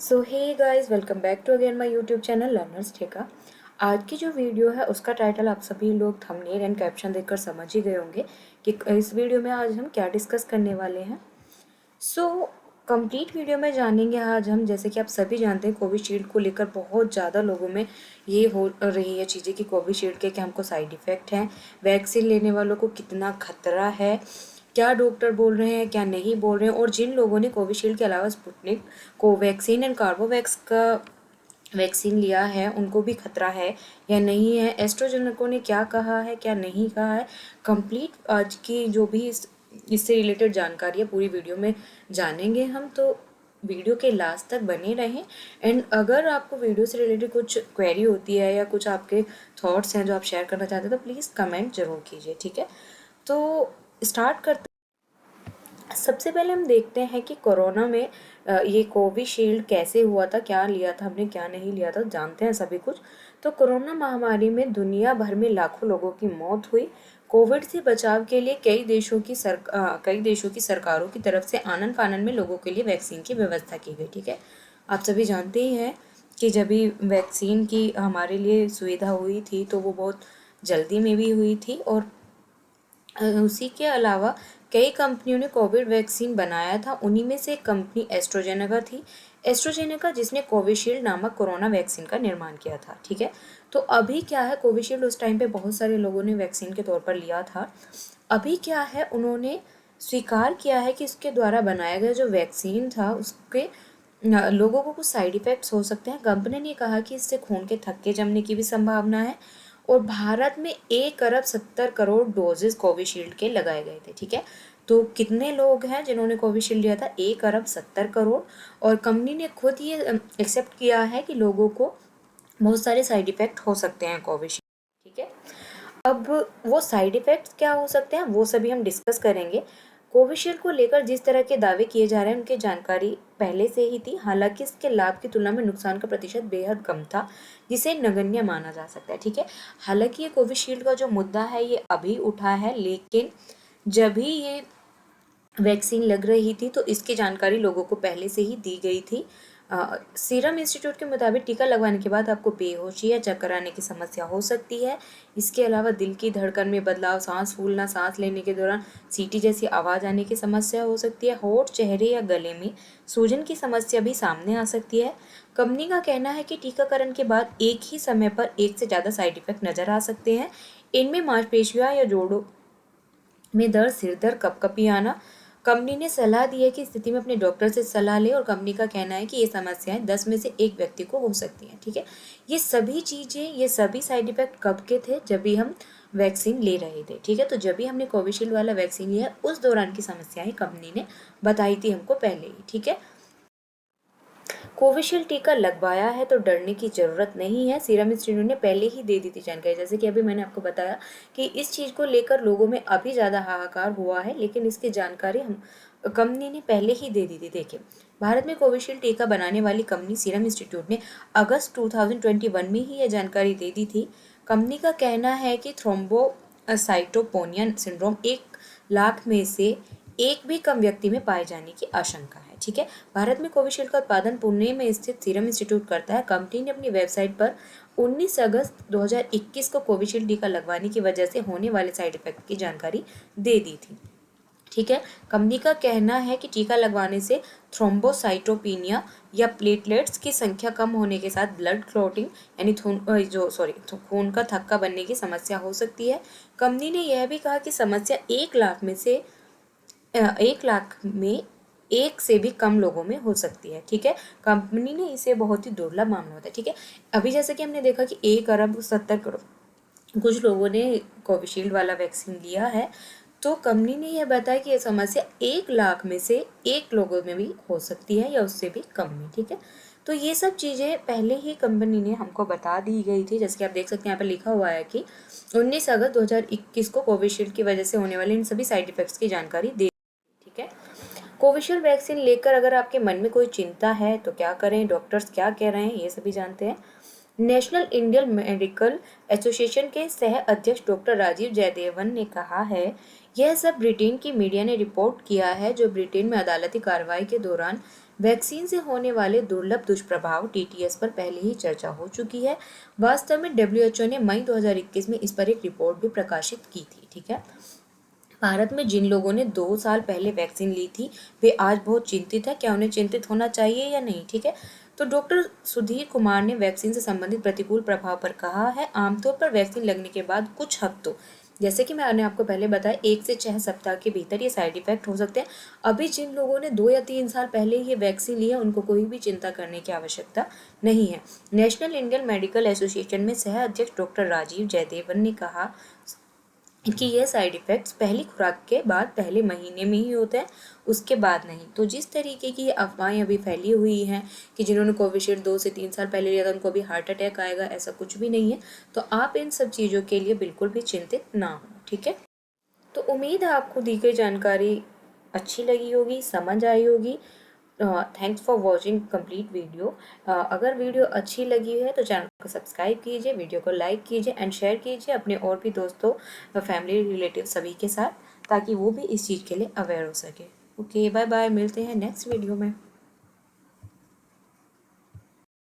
So hey guys, welcome back to again my YouTube channel learners ठेका। आज की जो वीडियो है उसका टाइटल आप सभी लोग थंबनेल एंड कैप्शन देखकर समझ ही गए होंगे कि इस वीडियो में आज हम क्या डिस्कस करने वाले हैं। सो कंप्लीट वीडियो में जानेंगे आज हम। जैसे कि आप सभी जानते हैं, कोविशील्ड को लेकर बहुत ज़्यादा लोगों में ये हो रही है चीज़ें कि कोविशील्ड के क्या हमको साइड इफ़ेक्ट हैं, वैक्सीन लेने वालों को कितना खतरा है, क्या डॉक्टर बोल रहे हैं क्या नहीं बोल रहे हैं, और जिन लोगों ने कोविशील्ड के अलावा स्पुतनिक, कोवैक्सीन एंड कार्बोवैक्स का वैक्सीन लिया है उनको भी खतरा है या नहीं है, एस्ट्राजेनेका ने क्या कहा है क्या नहीं कहा है। कंप्लीट आज की जो भी इससे रिलेटेड जानकारी है पूरी वीडियो में जानेंगे हम, तो वीडियो के लास्ट तक बने रहें। एंड अगर आपको वीडियो से रिलेटेड कुछ क्वेरी होती है या कुछ आपके थॉट्स हैं जो आप शेयर करना चाहते हैं तो प्लीज़ कमेंट जरूर कीजिए, ठीक है। तो स्टार्ट करते। सबसे पहले हम देखते हैं कि कोरोना में ये कोविशील्ड कैसे हुआ था, क्या लिया था हमने क्या नहीं लिया था, जानते हैं सभी कुछ। तो कोरोना महामारी में दुनिया भर में लाखों लोगों की मौत हुई। कोविड से बचाव के लिए कई देशों की सरकारों की तरफ से आनन फानन में लोगों के लिए वैक्सीन की व्यवस्था की गई, ठीक है। आप सभी जानते ही हैं कि जब भी वैक्सीन की हमारे लिए सुविधा हुई थी तो वो बहुत जल्दी में भी हुई थी। और उसी के अलावा कई कंपनियों ने कोविड वैक्सीन बनाया था। उन्हीं में से एक कंपनी एस्ट्राजेनेका थी। एस्ट्राजेनेका जिसने कोविशील्ड नामक कोरोना वैक्सीन का निर्माण किया था, ठीक है। तो अभी क्या है, कोविशील्ड उस टाइम पे बहुत सारे लोगों ने वैक्सीन के तौर पर लिया था। अभी क्या है, उन्होंने स्वीकार किया है कि इसके द्वारा बनाया गया जो वैक्सीन था उसके लोगों को कुछ साइड इफ़ेक्ट्स हो सकते हैं। कंपनी ने कहा कि इससे खून के थक्के जमने की भी संभावना है। और भारत में 1 अरब 70 करोड़ डोजेस कोविशील्ड के लगाए गए थे, ठीक है। तो कितने लोग हैं जिन्होंने कोविशील्ड लिया था? 1 अरब 70 करोड़। और कंपनी ने खुद ये एक्सेप्ट किया है कि लोगों को बहुत सारे साइड इफ़ेक्ट हो सकते हैं कोविशील्ड, ठीक है। अब वो साइड इफ़ेक्ट्स क्या हो सकते हैं वो सभी हम डिस्कस करेंगे। कोविशील्ड को लेकर जिस तरह के दावे किए जा रहे हैं उनकी जानकारी पहले से ही थी। हालांकि इसके लाभ की तुलना में नुकसान का प्रतिशत बेहद कम था, जिसे नगण्य माना जा सकता है, ठीक है। हालांकि ये कोविशील्ड का जो मुद्दा है ये अभी उठा है, लेकिन जब भी ये वैक्सीन लग रही थी तो इसकी जानकारी लोगों को पहले से ही दी गई थी। सीरम इंस्टीट्यूट के मुताबिक टीका लगवाने के बाद आपको बेहोशी या चक्कर आने की समस्या हो सकती है। इसके अलावा दिल की धड़कन में बदलाव, सांस फूलना, सांस लेने के दौरान सीटी जैसी आवाज़ आने की समस्या हो सकती है। होंठ, चेहरे या गले में सूजन की समस्या भी सामने आ सकती है। कंपनी का कहना है कि टीकाकरण के बाद एक ही समय पर एक से ज़्यादा साइड इफेक्ट नजर आ सकते हैं। इनमें मांसपेशियां या जोड़ों में दर्द, सिर दर्द, कपकपी आना। कंपनी ने सलाह दी है कि स्थिति में अपने डॉक्टर से सलाह लें। और कंपनी का कहना है कि ये समस्याएं 10 में से एक व्यक्ति को हो सकती हैं, ठीक है। ये सभी चीज़ें, ये सभी साइड इफेक्ट कब के थे? जब भी हम वैक्सीन ले रहे थे, ठीक है। तो जब भी हमने कोविशील्ड वाला वैक्सीन लिया उस दौरान की समस्याएं कंपनी ने बताई थी हमको पहले ही, ठीक है। कोविशील्ड टीका लगवाया है तो डरने की ज़रूरत नहीं है। सीरम इंस्टीट्यूट ने पहले ही दे दी थी जानकारी, जैसे कि अभी मैंने आपको बताया कि इस चीज़ को लेकर लोगों में अभी ज़्यादा हाहाकार हुआ है, लेकिन इसकी जानकारी हम कंपनी ने पहले ही दे दी थी। देखिए, भारत में कोविशील्ड टीका बनाने वाली कंपनी सीरम इंस्टीट्यूट ने अगस्त 2021 में ही यह जानकारी दे दी थी। कंपनी का कहना है कि थ्रोम्बोसाइटोपेनिया सिंड्रोम 1 लाख में से एक भी कम व्यक्ति में पाए जाने की आशंका है, ठीक है। भारत में कोविशील्ड का उत्पादन पुणे में स्थित सीरम इंस्टीट्यूट करता है। कंपनी ने अपनी वेबसाइट पर 19 अगस्त 2021 को कोविशील्ड टीका लगवाने की वजह से होने वाले साइड इफेक्ट की जानकारी दे दी थी, ठीक है। कंपनी का कहना है कि टीका लगवाने से थ्रोम्बोसाइटोपेनिया या प्लेटलेट्स की संख्या कम होने के साथ ब्लड क्लॉटिंग यानी खून का थक्का बनने की समस्या हो सकती है। कंपनी ने यह भी कहा कि समस्या 1 लाख में एक से भी कम लोगों में हो सकती है, ठीक है। कंपनी ने इसे बहुत ही दुर्लभ माना होता है, ठीक है। अभी जैसे कि हमने देखा कि 1 अरब 70 करोड़ कुछ लोगों ने कोविशील्ड वाला वैक्सीन लिया है, तो कंपनी ने यह बताया कि यह समस्या 1 लाख में से एक लोगों में भी हो सकती है या उससे भी कम में, ठीक है। तो ये सब चीज़ें पहले ही कंपनी ने हमको बता दी गई थी। जैसे कि आप देख सकते हैं यहाँ पर लिखा हुआ है कि 19 अगस्त 2021 को कोविशील्ड की वजह से होने वाले इन सभी साइड इफेक्ट्स की जानकारी दे, ठीक है। कोविशील्ड वैक्सीन लेकर अगर आपके मन में कोई चिंता है तो क्या करें, डॉक्टर्स क्या कह रहे हैं ये सभी जानते हैं। नेशनल इंडियन मेडिकल एसोसिएशन के सह अध्यक्ष डॉक्टर राजीव जयदेवन ने कहा है, यह सब ब्रिटेन की मीडिया ने रिपोर्ट किया है, जो ब्रिटेन में अदालती कार्रवाई के दौरान वैक्सीन से होने वाले दुर्लभ दुष्प्रभाव टीटीएस पर पहले ही चर्चा हो चुकी है। वास्तव में डब्ल्यूएचओ ने मई 2021 में इस पर एक रिपोर्ट भी प्रकाशित की थी। ठीक है, भारत में जिन लोगों ने 2 साल पहले वैक्सीन ली थी वे आज बहुत चिंतित है। क्या उन्हें चिंतित होना चाहिए या नहीं? ठीक है, तो डॉक्टर सुधीर कुमार ने वैक्सीन से संबंधित प्रतिकूल प्रभाव पर कहा है, आमतौर पर वैक्सीन लगने के बाद कुछ हफ्तों, जैसे कि मैंने आपको पहले बताया, 1 से 6 सप्ताह के भीतर ये साइड इफेक्ट हो सकते हैं। अभी जिन लोगों ने 2 या 3 साल पहले ये वैक्सीन ली है उनको कोई भी चिंता करने की आवश्यकता नहीं है। नेशनल इंडियन मेडिकल एसोसिएशन में सह अध्यक्ष डॉक्टर राजीव जयदेवन ने कहा कि ये साइड इफ़ेक्ट्स पहली खुराक के बाद पहले महीने में ही होते हैं, उसके बाद नहीं। तो जिस तरीके की अफवाहें अभी फैली हुई हैं कि जिन्होंने कोविशील्ड 2 से 3 साल पहले लिया था उनको अभी हार्ट अटैक आएगा, ऐसा कुछ भी नहीं है। तो आप इन सब चीज़ों के लिए बिल्कुल भी चिंतित ना हो। ठीक है, तो उम्मीद है आपको दी गई जानकारी अच्छी लगी होगी, समझ आई होगी। Thanks for watching complete video. अगर वीडियो अच्छी लगी है तो चैनल को सब्सक्राइब कीजिए, वीडियो को लाइक कीजिए एंड शेयर कीजिए अपने और भी दोस्तों, फैमिली, रिलेटिव सभी के साथ, ताकि वो भी इस चीज़ के लिए अवेयर हो सके। ओके, बाय बाय, मिलते हैं नेक्स्ट वीडियो में।